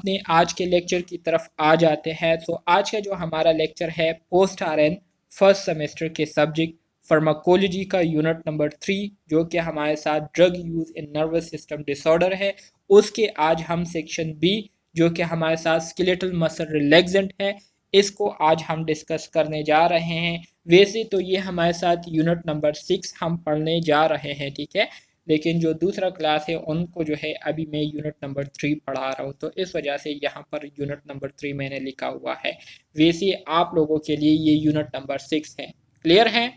अपने आज के लेक्चर की तरफ आ जाते हैं। तो आज का जो हमारा लेक्चर है पोस्ट आरएन फर्स्ट सेमेस्टर के सब्जेक्ट फार्माकोलॉजी का यूनिट नंबर 3, जो कि हमारे साथ drug use in nervous system disorder है। उसके आज हम सेक्शन बी, जो कि हमारे साथ स्केलेटल मसल रिलैक्सेंट है, इसको आज हम डिस्कस करने जा रहे हैं। वैसे तो ये हमारे साथ यूनिट नंबर 6 हम पढ़ने जा रहे हैं, ठीक है, लेकिन जो दूसरा क्लास है उनको जो है अभी मैं यूनिट नंबर 3 पढ़ा रहा हूँ, तो इस वजह से यहाँ पर यूनिट नंबर 3 मैंने लिखा हुआ है। वैसे आप लोगों के लिए ये यूनिट नंबर 6 है। क्लियर है?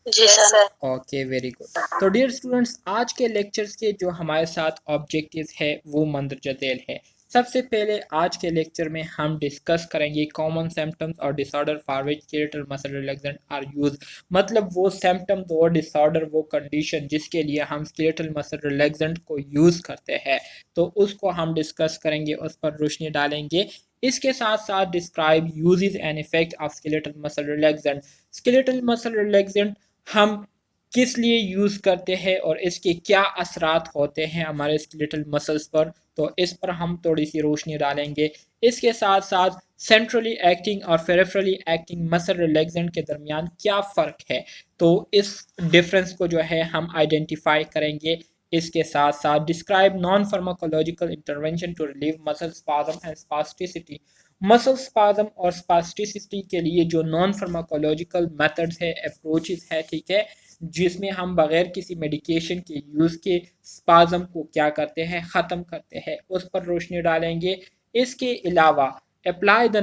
जी सर। Okay, very good. तो डियर स्टूडेंट्स, आज के लेक्चर्स के जो हमारे साथ ऑब्जेक्टिव्स है वो मंदरजा झेल है। सबसे पहले आज के लेक्चर में हम डिस्कस करेंगे कॉमन सिम्टम्स और disorder for which skeletal muscle relaxant are use. मतलब वो सिम्टम्स और डिसऑर्डर, वो कंडीशन जिसके लिए हम स्केलेटल मसल रिलैक्सेंट को यूज करते हैं, तो उसको हम डिस्कस करेंगे, उस पर रोशनी डालेंगे। इसके साथ साथ describe uses and effect of skeletal muscle relaxant. Skeletal muscle relaxant हम किस लिए यूज़ करते हैं और इसके क्या असरात होते हैं हमारे स्केलेटल मसल्स पर, तो इस पर हम थोड़ी सी रोशनी डालेंगे। इसके साथ साथ सेंट्रली एक्टिंग और पेरिफेरली एक्टिंग मसल रिलैक्सेंट के दरमियान क्या फ़र्क है, तो इस डिफरेंस को जो है हम आइडेंटिफाई करेंगे। इसके साथ साथ describe non pharmacological intervention to relieve muscle spasm and spasticity. Muscle spasm और स्पास्टिसिटी के लिए जो नॉन फार्माकोलॉजिकल मेथड्स है, अप्रोचेस है, ठीक है, जिसमें हम बगैर किसी मेडिकेशन के यूज़ के स्पाज्म को क्या करते हैं, ख़त्म करते हैं, उस पर रोशनी डालेंगे। इसके अलावा apply the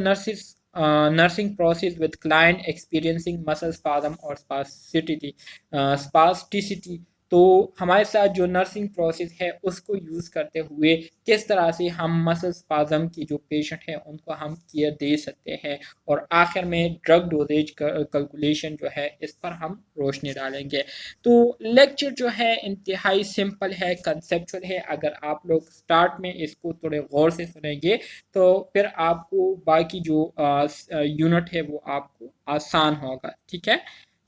nursing process with client experiencing muscle spasm और स्पास्टिसिटी। तो हमारे साथ जो नर्सिंग प्रोसेस है उसको यूज़ करते हुए किस तरह से हम मसल स्पाज्म की जो पेशेंट है उनको हम केयर दे सकते हैं, और आखिर में ड्रग डोजेज कैलकुलेशन जो है इस पर हम रोशनी डालेंगे। तो लेक्चर जो है इंतहाई सिंपल है, कंसेप्चुअल है। अगर आप लोग स्टार्ट में इसको थोड़े गौर से सुनेंगे तो फिर आपको बाकी जो यूनिट है वो आपको आसान होगा, ठीक है।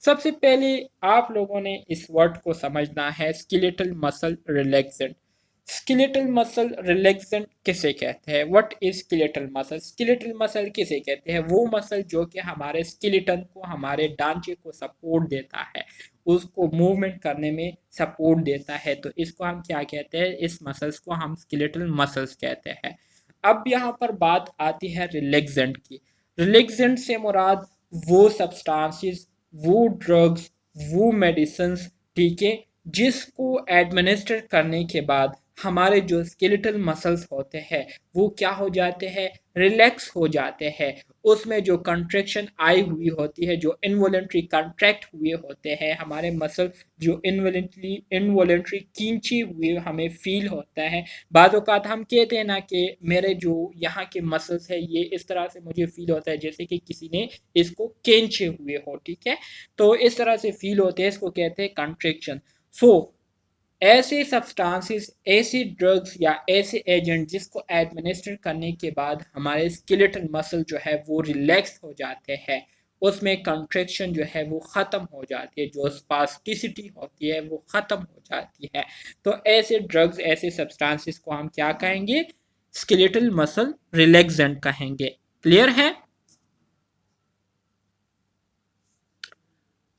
सबसे पहले आप लोगों ने इस वर्ड को समझना है, skeletal muscle relaxant. Skeletal muscle relaxant किसे कहते हैं? What is skeletal muscle? Skeletal muscle किसे कहते हैं? वो मसल जो कि हमारे स्केलेटन को, हमारे ढांचे को सपोर्ट देता है, उसको मूवमेंट करने में सपोर्ट देता है, तो इसको हम क्या कहते हैं? इस मसल्स को हम स्केलेटल मसल्स कहते हैं। अब यहाँ पर बात आती है रिलैक्सेंट की। रिलैक्सेंट से मुराद वो सब्सटेंसेस, वो ड्रग्स, वो मेडिसिन्स, ठीक है, जिसको एडमिनिस्टर करने के बाद हमारे जो स्केलेटल मसल्स होते हैं वो क्या हो जाते हैं? रिलैक्स हो जाते हैं। उसमें जो कंट्रैक्शन आई हुई होती है, जो इनवॉलेंट्री कंट्रैक्ट हुए होते हैं हमारे मसल, जो इनवॉलेंट्री खींचे हुए हमें फील होता है। बाद औक़ात हम कहते हैं ना कि मेरे जो यहाँ के मसल्स है ये इस तरह से मुझे फील होता है जैसे कि किसी ने इसको खींचे हुए हो, ठीक है, तो इस तरह से फील होते हैं, इसको कहते हैं कंट्रैक्शन। सो ऐसे सब्सटेंसेस, ऐसे ड्रग्स या ऐसे एजेंट जिसको एडमिनिस्टर करने के बाद हमारे स्केलेटल मसल जो है वो रिलैक्स हो जाते हैं, उसमें कंट्रैक्शन जो है वो ख़त्म हो जाती है, जो स्पास्टिसिटी होती है वो ख़त्म हो जाती है। तो ऐसे ड्रग्स, ऐसे सब्सटेंसेस को हम क्या कहेंगे? स्केलेटल मसल रिलैक्सेंट कहेंगे। क्लियर है?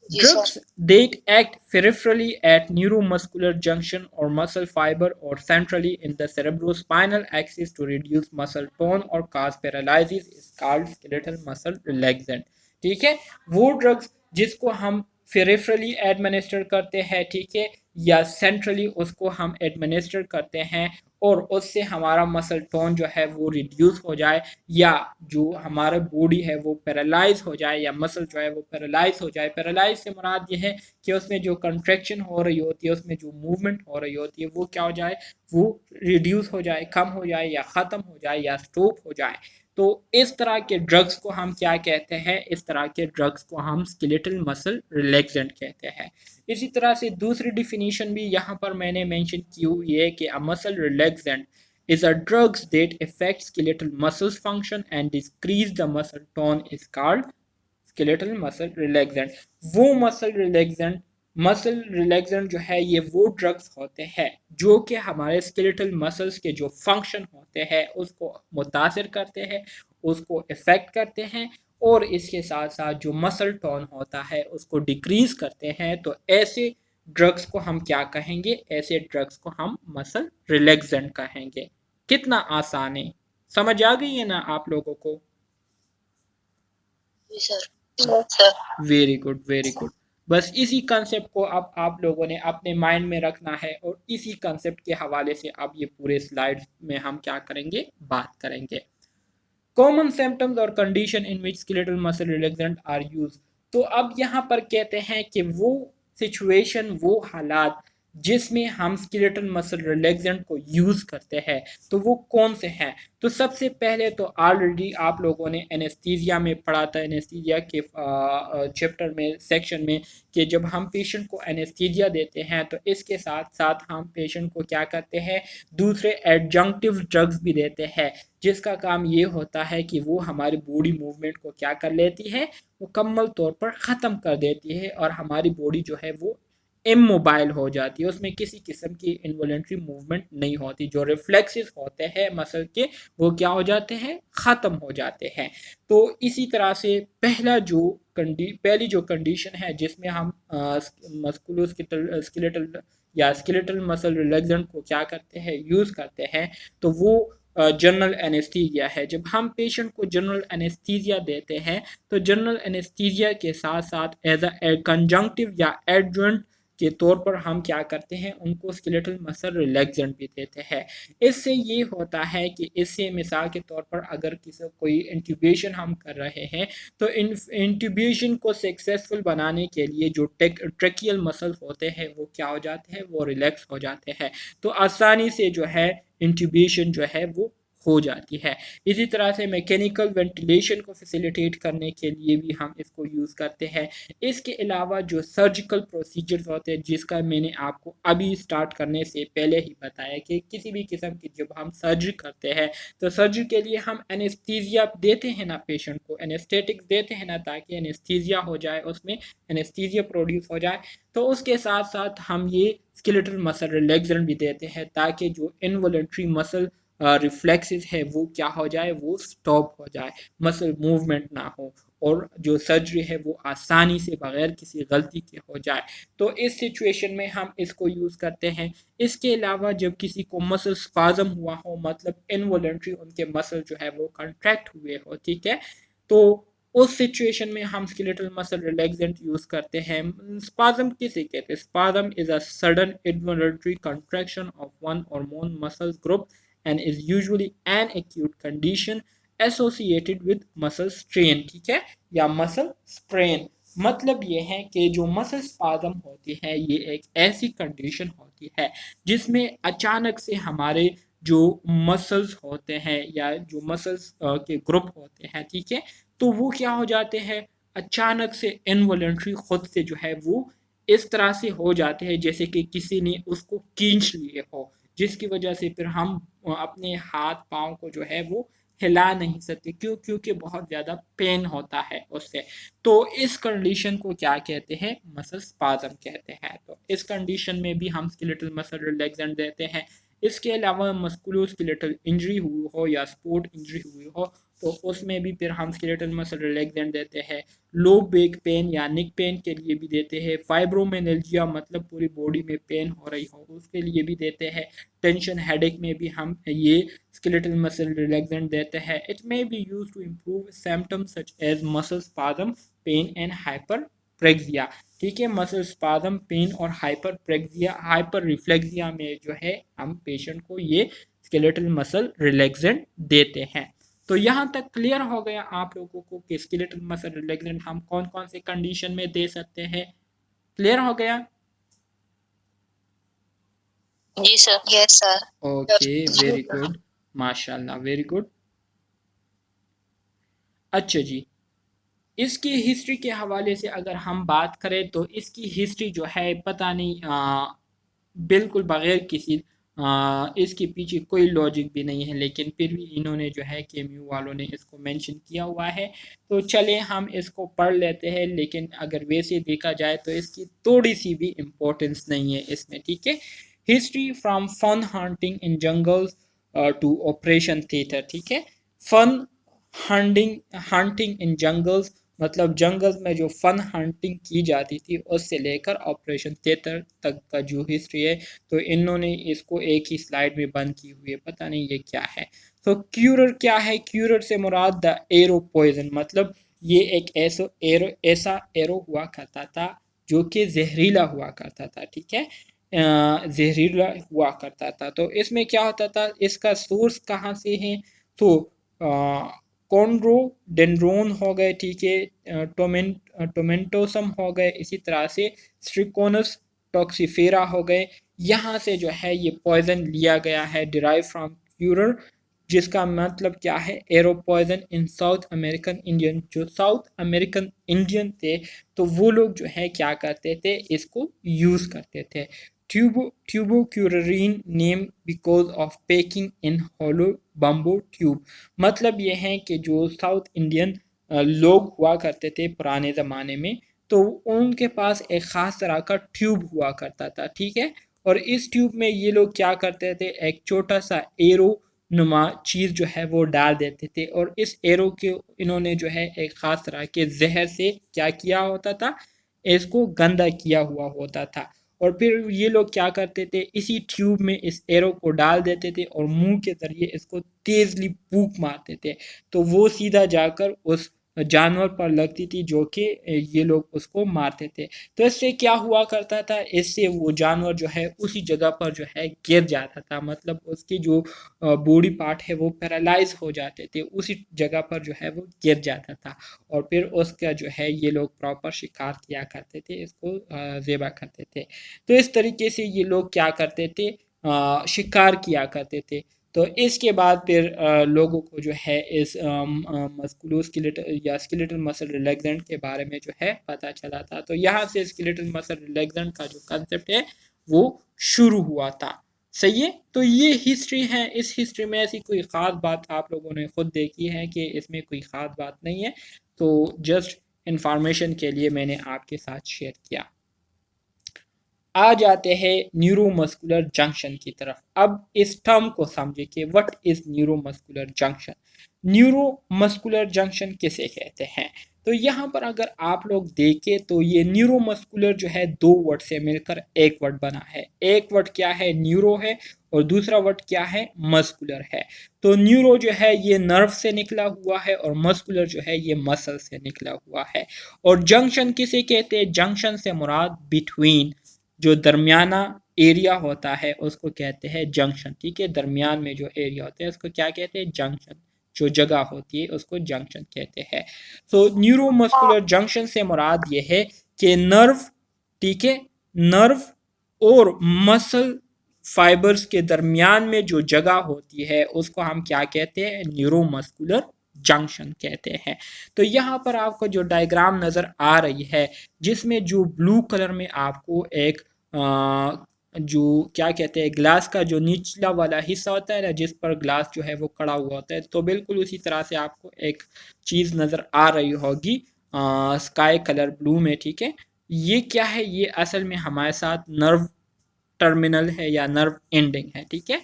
Drugs that act peripherally at neuromuscular junction or muscle fiber or centrally in the cerebrospinal axis to reduce muscle tone or cause paralysis is called skeletal muscle relaxant। ठीक है, वो drugs जिसको हम फेरेफरली administer करते हैं, ठीक है, या सेंट्रली उसको हम एडमिनिस्टर करते हैं, और उससे हमारा मसल टोन जो है वो रिड्यूस हो जाए, या जो हमारा बॉडी है वो पैरालाइज हो जाए, या मसल जो है वो पैरालाइज हो जाए। पैरालाइज से मुराद ये है कि उसमें जो कंट्रैक्शन हो रही होती है, उसमें जो मूवमेंट हो रही होती है वो क्या हो जाए? वो रिड्यूस हो जाए, कम हो जाए, या ख़त्म हो जाए, या स्टॉप हो जाए। तो इस तरह के ड्रग्स को हम क्या कहते हैं? इस तरह के ड्रग्स को हम स्केलेटल मसल रिलैक्सेंट कहते हैं। इसी तरह से दूसरी डिफिनीशन भी यहाँ पर मैंने मेंशन की हुई है कि a muscle relaxant is a drugs that affect skeletal muscles function and decrease the muscle tone is called skeletal muscle relaxant। वो muscle relaxant मसल रिलैक्सेंट जो है ये वो ड्रग्स होते हैं जो कि हमारे स्केलेटल मसल्स के जो फंक्शन होते हैं उसको मुतासिर करते हैं, उसको इफ़ेक्ट करते हैं और इसके साथ साथ जो मसल टोन होता है उसको डिक्रीज करते हैं। तो ऐसे ड्रग्स को हम क्या कहेंगे? ऐसे ड्रग्स को हम मसल रिलैक्सेंट कहेंगे। कितना आसान है, समझ आ गई है ना आप लोगों को? जी sir. Sir. Very good, very good. बस इसी कंसेप्ट को अब आप लोगों ने अपने माइंड में रखना है और इसी कंसेप्ट के हवाले से अब ये पूरे स्लाइड्स में हम क्या करेंगे, बात करेंगे। कॉमन सिम्टम्स और condition in which skeletal muscle relaxant are use. तो अब यहाँ पर कहते हैं कि वो सिचुएशन, वो हालात जिसमें हम स्केलेटल मसल रिलैक्सेंट को यूज करते हैं, तो वो कौन से हैं? तो सबसे पहले तो ऑलरेडी आप लोगों ने एनेस्थीसिया में पढ़ा था, एनेस्थीसिया के चैप्टर में, सेक्शन में, कि जब हम पेशेंट को एनेस्थीसिया देते हैं तो इसके साथ साथ हम पेशेंट को क्या करते हैं, दूसरे एडजंक्टिव ड्रग्स भी देते हैं जिसका काम ये होता है कि वो हमारी बॉडी मूवमेंट को क्या कर लेती है, मुकम्मल तौर पर ख़त्म कर देती है और हमारी बॉडी जो है वो इमोबाइल हो जाती है, उसमें किसी किस्म की इनवॉलेंट्री मूवमेंट नहीं होती, जो रिफ्लेक्सेस होते हैं मसल के वो क्या हो जाते हैं, ख़त्म हो जाते हैं। तो इसी तरह से पहली जो कंडीशन है जिसमें हम मस्कुलोस्केलेटल या स्केलेटल मसल रिलैक्सेंट को क्या करते हैं, यूज़ करते हैं, तो वो जनरल एनेस्थीसिया है। जब हम पेशेंट को जनरल एनेस्थीसिया देते हैं तो जनरल एनेस्थीसिया के साथ साथ एज अ कंजंक्टिव या एडजुवेंट के तौर पर हम क्या करते हैं, उनको स्केलेटल मसल रिलैक्सेंट भी देते हैं। इससे ये होता है कि इससे मिसाल के तौर पर अगर किसी कोई इंट्यूबेशन हम कर रहे हैं तो इंट्यूबेशन को सक्सेसफुल बनाने के लिए जो ट्रेकियल मसल्स होते हैं वो क्या हो जाते हैं, वो रिलैक्स हो जाते हैं। तो आसानी से जो है इंट्यूबेशन जो है वो हो जाती है। इसी तरह से मैकेनिकल वेंटिलेशन को फैसिलिटेट करने के लिए भी हम इसको यूज़ करते हैं। इसके अलावा जो सर्जिकल प्रोसीजर्स होते हैं जिसका मैंने आपको अभी स्टार्ट करने से पहले ही बताया कि किसी भी किस्म की जब हम सर्जरी करते हैं तो सर्जरी के लिए हम एनेस्थीसिया देते हैं ना, पेशेंट को एनेस्थेटिक्स देते हैं ना, ताकि एनेस्थीसिया हो जाए, उसमें एनेस्थीसिया प्रोड्यूस हो जाए। तो उसके साथ साथ हम ये स्केलेटल मसल रिलैक्सेंट भी देते हैं ताकि जो इनवॉलेंट्री मसल रिफ्लेक्सेस है वो क्या हो जाए, वो स्टॉप हो जाए, मसल मूवमेंट ना हो और जो सर्जरी है वो आसानी से बगैर किसी गलती के हो जाए। तो इस सिचुएशन में हम इसको यूज़ करते हैं। इसके अलावा जब किसी को मसल स्पाज्म हुआ हो, मतलब इनवॉलेंट्री उनके मसल जो है वो कंट्रैक्ट हुए हो, ठीक है, तो उस सिचुएशन में हम स्केलेटल मसल रिलैक्सेंट यूज करते हैं। स्पाज्म किसे कहते हैं? Spasm is a sudden involuntary contraction of one और more muscle group and is usually an acute condition associated with muscle strain, ठीक है, या मसल स्प्रेन। मतलब ये है कि जो मसल स्पाज्म होती है ये एक ऐसी कंडीशन होती है जिसमें अचानक से हमारे जो मसल्स होते हैं या जो मसल्स के ग्रुप होते हैं, ठीक है, तो वो क्या हो जाते हैं, अचानक से इनवॉलेंट्री खुद से जो है वो इस तरह से हो जाते हैं जैसे कि किसी ने उसको खींच लिए हो, जिसकी वजह से फिर हम अपने हाथ पाँव को जो है वो हिला नहीं सकते, क्योंकि बहुत ज़्यादा पेन होता है उससे। तो इस कंडीशन को क्या कहते हैं, मसल स्पाज्म कहते हैं। तो इस कंडीशन में भी हम स्केलेटल मसल रिलैक्सेंट देते हैं। इसके अलावा मस्कुलोस्केलेटल इंजरी हुई हो या स्पोर्ट इंजरी हुई हो तो उसमें भी फिर हम स्केलेटल मसल रिलैक्सेंट देते हैं। लो बैक पेन या निक पेन के लिए भी देते हैं। फाइब्रोमियाल्जिया मतलब पूरी बॉडी में पेन हो रही हो उसके लिए भी देते हैं। टेंशन हेडेक में भी हम ये स्केलेटल मसल रिलैक्सेंट देते हैं। It may be used to improve symptoms such as muscle spasm, pain and hyperreflexia, ठीक है। मसल स्पाज्म, पेन और हाइपर रिफ्लेक्सिया में जो है हम पेशेंट को ये स्केलेटल मसल रिलैक्सेंट देते हैं। तो यहाँ तक क्लियर हो गया आप लोगों को कि स्केलेटल मसल रिलैक्सेंट हम कौन कौन से कंडीशन में दे सकते हैं? क्लियर हो गया? जी sir. Yes sir. Okay, very good, माशाल्लाह, वेरी गुड। अच्छा जी, इसकी हिस्ट्री के हवाले से अगर हम बात करें तो इसकी हिस्ट्री जो है पता नहीं बिल्कुल बगैर किसी इसके पीछे कोई लॉजिक भी नहीं है, लेकिन फिर भी इन्होंने जो है केम्यू वालों ने इसको मेंशन किया हुआ है। तो चले हम इसको पढ़ लेते हैं, लेकिन अगर वैसे देखा जाए तो इसकी थोड़ी सी भी इम्पोर्टेंस नहीं है इसमें, ठीक है। History from fun hunting in jungles to operation theatre, ठीक है। Fun hunting hunting in jungles मतलब जंगल में जो फन हंटिंग की जाती थी उससे लेकर ऑपरेशन थिएटर तक का जो हिस्ट्री है, तो इन्होंने इसको एक ही स्लाइड में बंद की हुई है, पता नहीं ये क्या है। तो क्यूरर क्या है? क्यूरर से मुराद द एरो पॉइजन, मतलब ये एक ऐसा एरो हुआ करता था जो कि जहरीला हुआ करता था, ठीक है। जहरीला हुआ करता था। तो इसमें क्या होता था, इसका सोर्स कहाँ से है? तो कॉन्ड्रोडेंड्रोन हो गए, ठीक है, टोमेंटोसम हो गए, इसी तरह से स्ट्रिकोनस टॉक्सीफेरा हो गए। यहाँ से जो है ये पॉइजन लिया गया है, डिराइव फ्रॉम क्यूरर, जिसका मतलब क्या है? Arrow poison in South American Indian. जो साउथ अमेरिकन इंडियन थे तो वो लोग जो है क्या करते थे, इसको यूज़ करते थे। Tubocurarine name because of packing in hollow bamboo tube, मतलब ये है कि जो साउथ इंडियन लोग हुआ करते थे पुराने ज़माने में, तो उनके पास एक ख़ास तरह का ट्यूब हुआ करता था, ठीक है। और इस ट्यूब में ये लोग क्या करते थे, एक छोटा सा एरो नुमा चीज़ जो है वो डाल देते थे, और इस एरो के इन्होंने जो है एक ख़ास तरह के जहर से क्या किया होता था, इसको गंदा किया हुआ होता था। और फिर ये लोग क्या करते थे, इसी ट्यूब में इस एरो को डाल देते थे और मुंह के ज़रिए इसको तेज़ली फूंक मारते थे, तो वो सीधा जाकर उस जानवर पर लगती थी जो कि ये लोग उसको मारते थे। तो इससे क्या हुआ करता था, इससे वो जानवर जो है उसी जगह पर जो है गिर जाता था, मतलब उसकी जो बॉडी पार्ट है वो पैरालाइज हो जाते थे, उसी जगह पर जो है वो गिर जाता था। और फिर उसका जो है ये लोग प्रॉपर शिकार किया करते थे, इसको ज़ेबा करते थे। तो इस तरीके से ये लोग क्या करते थे, शिकार किया करते थे। तो इसके बाद फिर लोगों को जो है इस मस्कुलोस्केलेटल या स्केलेटल मसल रिलैक्सेंट के बारे में जो है पता चला था। तो यहाँ से स्केलेटल मसल रिलैक्सेंट का जो कंसेप्ट है वो शुरू हुआ था। सही है। तो ये हिस्ट्री है। इस हिस्ट्री में ऐसी कोई ख़ास बात आप लोगों ने खुद देखी है कि इसमें कोई ख़ास बात नहीं है, तो जस्ट इंफॉर्मेशन के लिए मैंने आपके साथ शेयर किया। आ जाते हैं न्यूरोमस्कुलर जंक्शन की तरफ। अब इस टर्म को समझे कि what is neuromuscular junction. Neuromuscular junction किसे कहते हैं? तो यहाँ पर अगर आप लोग देखें तो ये न्यूरोमस्कुलर जो है दो वर्ड से मिलकर एक वर्ड बना है। एक वर्ड क्या है? न्यूरो है, और दूसरा वर्ड क्या है? मस्कुलर है। तो न्यूरो जो है ये नर्व से निकला हुआ है, और मस्कुलर जो है ये मसल से निकला हुआ है। और जंक्शन किसे कहते हैं? जंक्शन से मुराद बिटवीन, जो दरमियाना एरिया होता है उसको कहते हैं जंक्शन, ठीक है। दरमियान में जो एरिया होते हैं उसको क्या कहते हैं? जंक्शन। जो जगह होती है उसको जंक्शन कहते हैं। तो न्यूरोमस्कुलर जंक्शन से मुराद ये है कि नर्व, ठीक है, नर्व और मसल फाइबर्स के दरमियान में जो जगह होती है उसको हम क्या कहते हैं? न्यूरोमस्कुलर जंक्शन कहते हैं। तो यहाँ पर आपको जो डायग्राम नज़र आ रही है, जिसमें जो ब्लू कलर में आपको एक जो क्या कहते हैं, ग्लास का जो निचला वाला हिस्सा होता है ना, जिस पर ग्लास जो है वो खड़ा हुआ होता है, तो बिल्कुल उसी तरह से आपको एक चीज़ नज़र आ रही होगी स्काई कलर ब्लू में, ठीक है। ये क्या है? ये असल में हमारे साथ नर्व टर्मिनल है या नर्व एंडिंग है, ठीक है,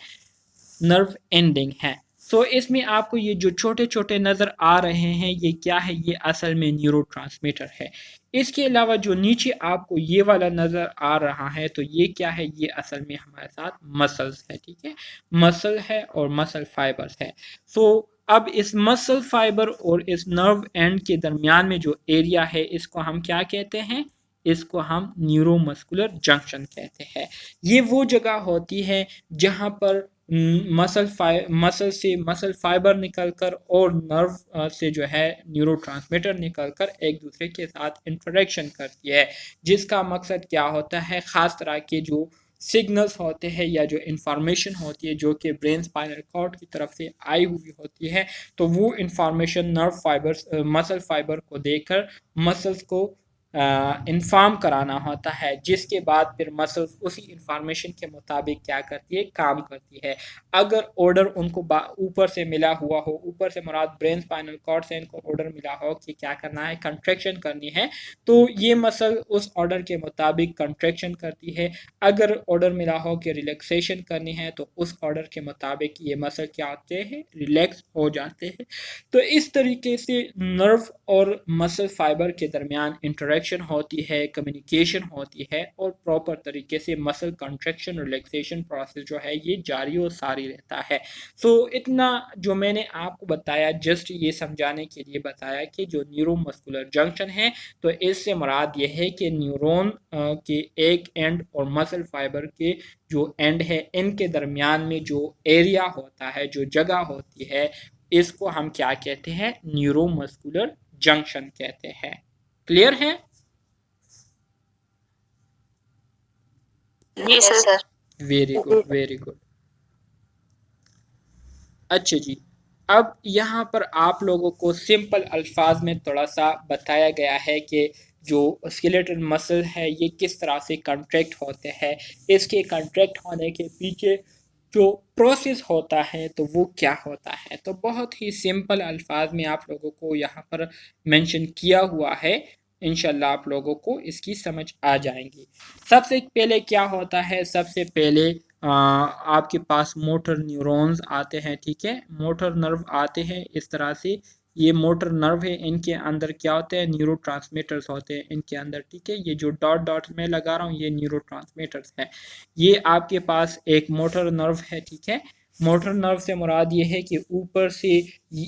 नर्व एंडिंग है। सो इसमें आपको ये जो छोटे छोटे नज़र आ रहे हैं ये क्या है? ये असल में न्यूरोट्रांसमीटर है। इसके अलावा जो नीचे आपको ये वाला नज़र आ रहा है तो ये क्या है? ये असल में हमारे साथ मसल्स है, ठीक है, मसल है और मसल फाइबर्स है। सो अब इस मसल फाइबर और इस नर्व एंड के दरमियान में जो एरिया है इसको हम क्या कहते हैं? इसको हम न्यूरोमस्कुलर जंक्शन कहते हैं। ये वो जगह होती है जहाँ पर मसल से मसल फाइबर निकलकर और नर्व से जो है न्यूरोट्रांसमीटर निकलकर एक दूसरे के साथ इंटरेक्शन करती है, जिसका मकसद क्या होता है? ख़ास तरह के जो सिग्नल्स होते हैं या जो इंफॉर्मेशन होती है जो कि ब्रेन स्पाइनल कॉर्ड की तरफ से आई हुई होती है, तो वो information nerve fibres muscle fibre को देकर मसल्स को इन्फॉर्म कराना होता है, जिसके बाद फिर मसल्स उसी इंफॉर्मेशन के मुताबिक क्या करती है, काम करती है। अगर ऑर्डर उनको ऊपर से मिला हुआ हो, ऊपर से मुराद ब्रेन स्पाइनल कॉर्ड से इनको ऑर्डर मिला हो कि क्या करना है, कंट्रैक्शन करनी है, तो ये मसल उस ऑर्डर के मुताबिक कंट्रैक्शन करती है। अगर ऑर्डर मिला हो कि रिलैक्सेशन करनी है, तो उस ऑर्डर के मुताबिक ये मसल क्या होते हैं, रिलैक्स हो जाते हैं। तो इस तरीके से नर्व और मसल फाइबर के दरमियान इंटरेक्शन होती है, कम्युनिकेशन होती है, और प्रॉपर तरीके से मसल कंट्रैक्शन रिलैक्सेशन प्रोसेस जो है ये जारी और सारी रहता है। इतना जो मैंने आपको बताया, जस्ट ये समझाने के लिए बताया कि जो न्यूरोमस्कुलर जंक्शन है, तो इससे मुराद ये है कि न्यूरॉन के एक एंड और मसल फाइबर के जो एंड है, इनके दरमियान में जो एरिया होता है, जो जगह होती है, इसको हम क्या कहते हैं, न्यूरोमस्कुलर जंक्शन कहते हैं। क्लियर है? जी sir. Very good, very good. अच्छा जी, अब यहाँ पर आप लोगों को सिंपल अल्फाज में थोड़ा सा बताया गया है कि जो स्केलेटल मसल है ये किस तरह से कंट्रैक्ट होते हैं, इसके कंट्रैक्ट होने के पीछे जो प्रोसेस होता है तो वो क्या होता है। तो बहुत ही सिंपल अल्फाज में आप लोगों को यहाँ पर मेंशन किया हुआ है, इंशाल्लाह आप लोगों को इसकी समझ आ जाएंगी। सबसे पहले क्या होता है, सबसे पहले आपके पास मोटर न्यूरॉन्स आते हैं, ठीक है, मोटर नर्व आते हैं इस तरह से। ये मोटर नर्व है, इनके अंदर क्या होते हैं, न्यूरो ट्रांसमीटर्स होते हैं इनके अंदर, ठीक है। ये जो डॉट डॉट मैं लगा रहा हूँ ये न्यूरो ट्रांसमीटर्स है। ये आपके पास एक मोटर नर्व है, ठीक है। मोटर नर्व से मुराद ये है कि ऊपर से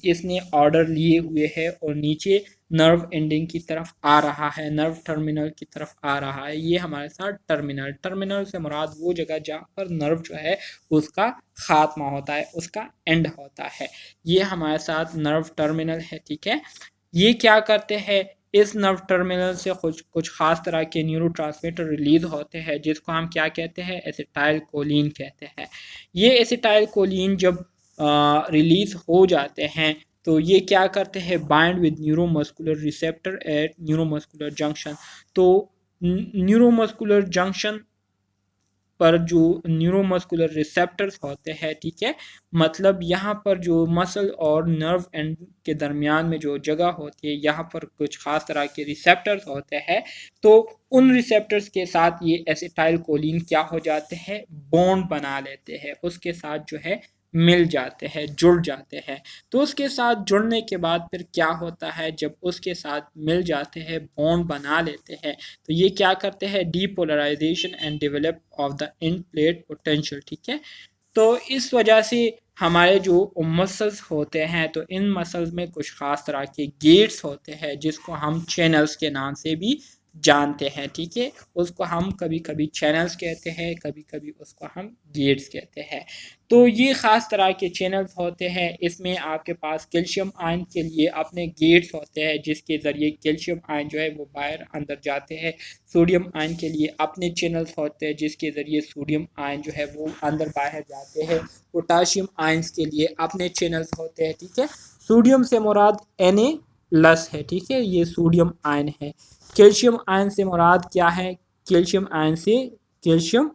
इसने ऑर्डर लिए हुए है और नीचे नर्व एंडिंग की तरफ आ रहा है, नर्व टर्मिनल की तरफ आ रहा है। ये हमारे साथ टर्मिनल, टर्मिनल से मुराद वो जगह जहाँ पर नर्व जो है उसका खात्मा होता है, उसका एंड होता है। ये हमारे साथ नर्व टर्मिनल है, ठीक है। ये क्या करते हैं, इस नर्व टर्मिनल से कुछ कुछ खास तरह के न्यूरोट्रांसमीटर रिलीज होते हैं, जिसको हम क्या कहते हैं, एसिटाइल कोलिन कहते हैं। ये एसिटाइल कोलिन जब रिलीज हो जाते हैं, तो ये क्या करते हैं, bind with neuromuscular receptor at neuromuscular junction. तो न्यूरोमस्कुलर जंक्शन पर जो न्यूरोमस्कुलर रिसेप्टर्स होते हैं, ठीक है, मतलब यहाँ पर जो मसल और नर्व एंड के दरमियान में जो जगह होती है, यहाँ पर कुछ खास तरह के रिसेप्टर्स होते हैं। तो उन रिसेप्टर्स के साथ ये एसिटाइल कोलिन क्या हो जाते हैं, बॉन्ड बना लेते हैं, उसके साथ जो है मिल जाते हैं, जुड़ जाते हैं। तो उसके साथ जुड़ने के बाद फिर क्या होता है, जब उसके साथ मिल जाते हैं, बॉन्ड बना लेते हैं, तो ये क्या करते हैं, depolarisation and develop of the end plate potential, ठीक है। तो इस वजह से हमारे जो मसल्स होते हैं, तो इन मसल्स में कुछ खास तरह के गेट्स होते हैं, जिसको हम चैनल्स के नाम से भी जानते हैं, ठीक है। उसको हम कभी कभी चैनल्स कहते हैं, कभी कभी उसको हम गेट्स कहते हैं। तो ये ख़ास तरह के चैनल्स होते हैं, इसमें आपके पास कैल्शियम आयन के लिए अपने गेट्स होते हैं, जिसके ज़रिए कैल्शियम आयन जो है वो बाहर अंदर जाते हैं। सोडियम आयन के लिए अपने चैनल्स होते हैं, जिसके ज़रिए सोडियम आयन जो है वो अंदर बाहर जाते हैं। पोटाशियम आयन्स के लिए अपने चैनल्स होते हैं, ठीक है। सोडियम से मुराद Na+ है, ठीक है, ये सोडियम आयन है। कैल्शियम आयन से मुराद क्या है, कैल्शियम आयन से कैल्शियम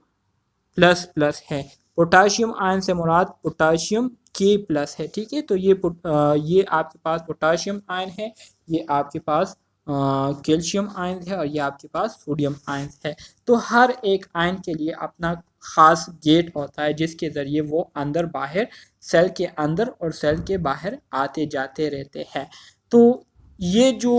प्लस है। पोटाशियम आयन से मुराद पोटाशियम K+ है, ठीक है। तो ये आपके पास पोटाशियम आयन है, ये आपके पास कैल्शियम आयन है, और ये आपके पास सोडियम आयन है। तो हर एक आयन के लिए अपना खास गेट होता है, जिसके ज़रिए वो अंदर बाहर, सेल के अंदर और सेल के बाहर आते जाते रहते हैं। तो ये जो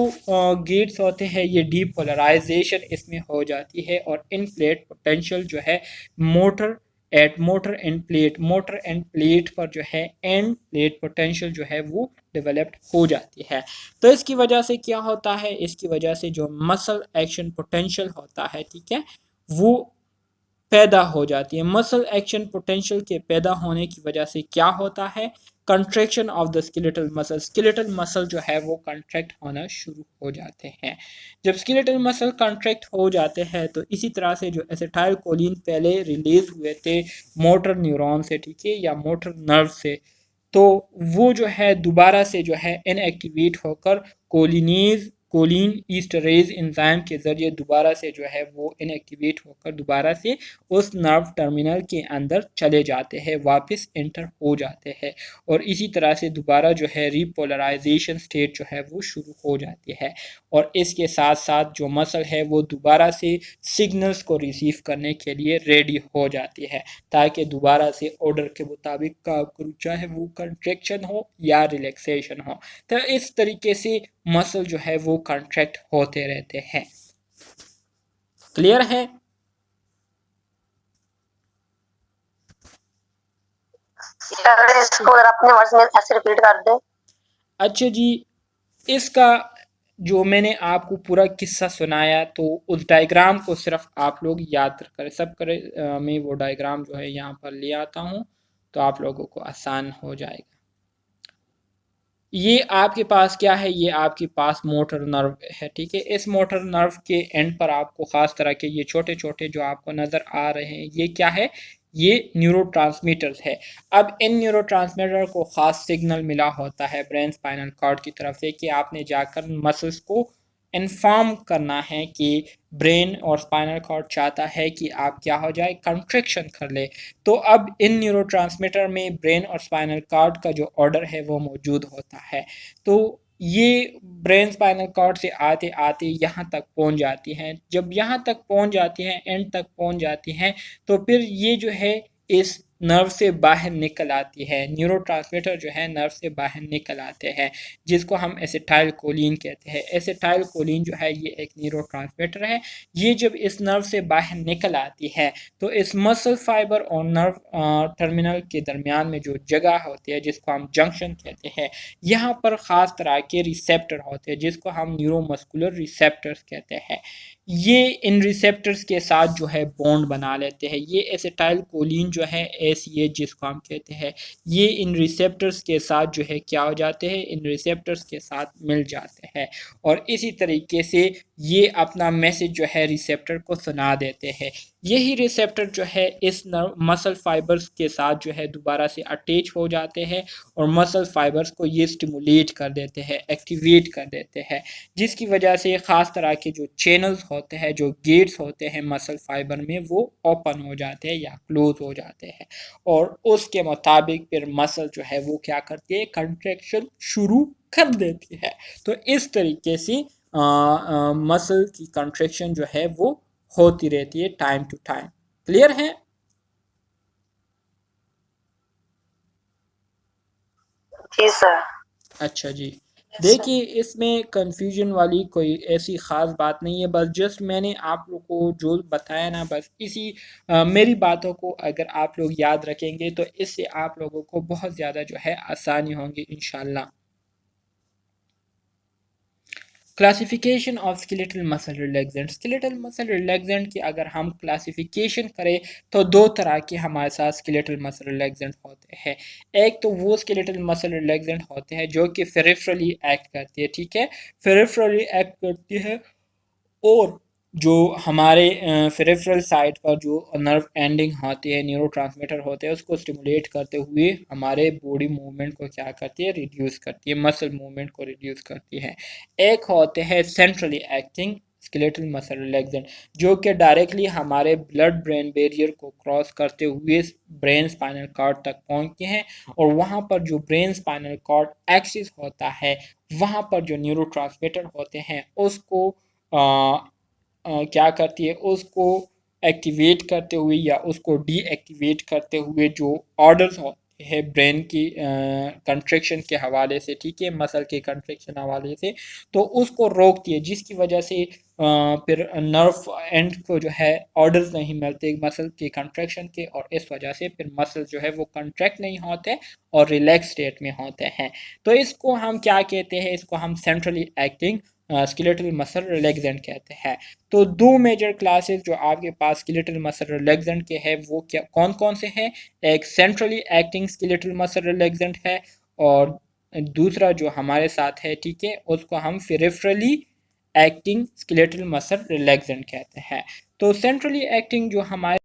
गेट्स होते हैं, ये डीपोलराइजेशन इसमें हो जाती है, और इन प्लेट पोटेंशियल जो है मोटर एंड प्लेट पर जो है एंड प्लेट पोटेंशियल जो है वो डेवलप्ड हो जाती है। तो इसकी वजह से क्या होता है, इसकी वजह से जो मसल एक्शन पोटेंशियल होता है, ठीक है, वो पैदा हो जाती है। मसल एक्शन पोटेंशियल के पैदा होने की वजह से क्या होता है, contraction of the skeletal muscle, skeletal muscle जो है वो कंट्रैक्ट होना शुरू हो जाते हैं। जब स्केलेटल मसल कंट्रैक्ट हो जाते हैं, तो इसी तरह से जो एसिटाइल कोलिन पहले रिलीज हुए थे मोटर न्यूरॉन से, ठीक है, या मोटर नर्व से, तो वो जो है दोबारा से जो है इनएक्टिवेट होकर कोलिनीज कोलिन ईस्टरेज एंजाइम के ज़रिए दोबारा से जो है वो इनएक्टिवेट होकर दोबारा से उस नर्व टर्मिनल के अंदर चले जाते हैं, वापस एंटर हो जाते हैं और इसी तरह से दोबारा जो है रिपोलराइजेशन स्टेट जो है वो शुरू हो जाती है और इसके साथ साथ जो मसल है वो दोबारा से सिग्नल्स को रिसीव करने के लिए रेडी हो जाती है ताकि दोबारा से ऑर्डर के मुताबिक काम करूँ, चाहे वो कंट्रैक्शन हो या रिलैक्सेशन हो। तो इस तरीके से मसल जो है वो कंट्रैक्ट होते रहते हैं। क्लियर है? इसको अगर अपने वर्ड्स में ऐसे रिपीट कर दे। अच्छा जी, इसका जो मैंने आपको पूरा किस्सा सुनाया तो उस डायग्राम को सिर्फ आप लोग याद करें, सब करें। मैं वो डायग्राम जो है यहाँ पर ले आता हूँ तो आप लोगों को आसान हो जाएगा। ये आपके पास क्या है, ये आपके पास मोटर नर्व है, ठीक है। इस मोटर नर्व के एंड पर आपको ख़ास तरह के ये छोटे छोटे जो आपको नज़र आ रहे हैं ये क्या है, ये न्यूरोट्रांसमीटर्स है। अब इन न्यूरोट्रांसमीटर को ख़ास सिग्नल मिला होता है ब्रेन स्पाइनल कॉर्ड की तरफ से कि आपने जाकर मसल्स को इन्फॉर्म करना है कि ब्रेन और स्पाइनल कॉर्ड चाहता है कि आप क्या हो जाए, कंट्रैक्शन कर ले। तो अब इन न्यूरोट्रांसमीटर में ब्रेन और स्पाइनल कॉर्ड का जो ऑर्डर है वो मौजूद होता है। तो ये ब्रेन स्पाइनल कॉर्ड से आते आते यहाँ तक पहुँच जाती हैं। जब यहाँ तक पहुँच जाती हैं, एंड तक पहुँच जाती हैं, तो फिर ये जो है इस नर्व से बाहर निकल आती है। न्यूरोट्रांसमीटर जो है नर्व से बाहर निकल आते हैं जिसको हम एसिटाइल कोलिन कहते हैं। एसिटाइल कोलिन जो है ये एक न्यूरोट्रांसमीटर है। ये जब इस नर्व से बाहर निकल आती है तो इस मसल फाइबर और नर्व टर्मिनल के दरमियान में जो जगह होती है जिसको हम जंक्शन कहते हैं, यहाँ पर ख़ास तरह के रिसेप्टर होते हैं जिसको हम न्यूरोमस्कुलर रिसेप्टर्स कहते हैं। ये इन रिसेप्टर्स के साथ जो है बॉन्ड बना लेते हैं। ये एसिटाइल कोलिन जो है एसीएच जिसको हम कहते हैं, ये इन रिसेप्टर्स के साथ जो है क्या हो जाते हैं, इन रिसेप्टर्स के साथ मिल जाते हैं और इसी तरीके से ये अपना मैसेज जो है रिसेप्टर को सुना देते हैं। यही रिसेप्टर जो है इस मसल फाइबर्स के साथ जो है दोबारा से अटैच हो जाते हैं और मसल फाइबर्स को ये स्टिमुलेट कर देते हैं, एक्टिवेट कर देते हैं, जिसकी वजह से ख़ास तरह के जो चैनल्स होते हैं, जो गेट्स होते हैं मसल फाइबर में, वो ओपन हो जाते हैं या क्लोज हो जाते हैं और उसके मुताबिक फिर मसल जो है वो क्या करती है, कंट्रैक्शन शुरू कर देती है। तो इस तरीके से मसल की कंट्रैक्शन जो है वो होती रहती है टाइम टू टाइम। क्लियर है? जी सर। अच्छा जी, देखिए इसमें कंफ्यूजन वाली कोई ऐसी ख़ास बात नहीं है, बस जस्ट मैंने आप लोग को जो बताया ना, बस इसी मेरी बातों को अगर आप लोग याद रखेंगे तो इससे आप लोगों को बहुत ज़्यादा जो है आसानी होंगी इंशाल्लाह। Classification of skeletal muscle relaxant. Skeletal muscle relaxant की अगर हम क्लासिफिकेशन करें तो दो तरह के हमारे साथ स्केलेटल मसल रिलैक्सेंट होते हैं। एक तो वो स्केलेटल मसल रिलैक्सेंट होते हैं जो कि फेरिफरली एक्ट करती है, ठीक है, फेरिफरली एक्ट करती है और जो हमारे फेरिफरल साइड पर जो नर्व एंडिंग होती है, न्यूरोट्रांसमीटर होते हैं, उसको स्टिमुलेट करते हुए हमारे बॉडी मूवमेंट को क्या करती है, रिड्यूस करती है, मसल मूवमेंट को रिड्यूस करती है। एक होते हैं centrally acting skeletal muscle relaxant जो कि डायरेक्टली हमारे ब्लड ब्रेन बैरियर को क्रॉस करते हुए ब्रेन स्पाइनल कॉर्ड तक पहुंचते हैं और वहां पर जो ब्रेन स्पाइनल कॉर्ड एक्सिस होता है वहां पर जो न्यूरोट्रांसमीटर होते हैं उसको क्या करती है, उसको एक्टिवेट करते हुए या उसको डीएक्टिवेट करते हुए जो ऑर्डर्स होते हैं ब्रेन की कंट्रैक्शन के हवाले से, ठीक है, मसल के कंट्रैक्शन हवाले से, तो उसको रोकती है, जिसकी वजह से फिर नर्व एंड को जो है ऑर्डर्स नहीं मिलते मसल के कंट्रैक्शन के और इस वजह से फिर मसल जो है वो कंट्रैक्ट नहीं होते और रिलैक्स स्टेट में होते हैं। तो इसको हम क्या कहते हैं, इसको हम centrally acting skeletal muscle relaxant कहते हैं। तो दो मेजर क्लासेस जो आपके पास स्केलेटल मसल रिलैक्सेंट के हैं वो क्या कौन कौन से हैं, एक centrally acting skeletal muscle relaxant है और दूसरा जो हमारे साथ है, ठीक है, उसको हम peripherally acting skeletal muscle relaxant कहते हैं। तो सेंट्रली एक्टिंग जो हमारे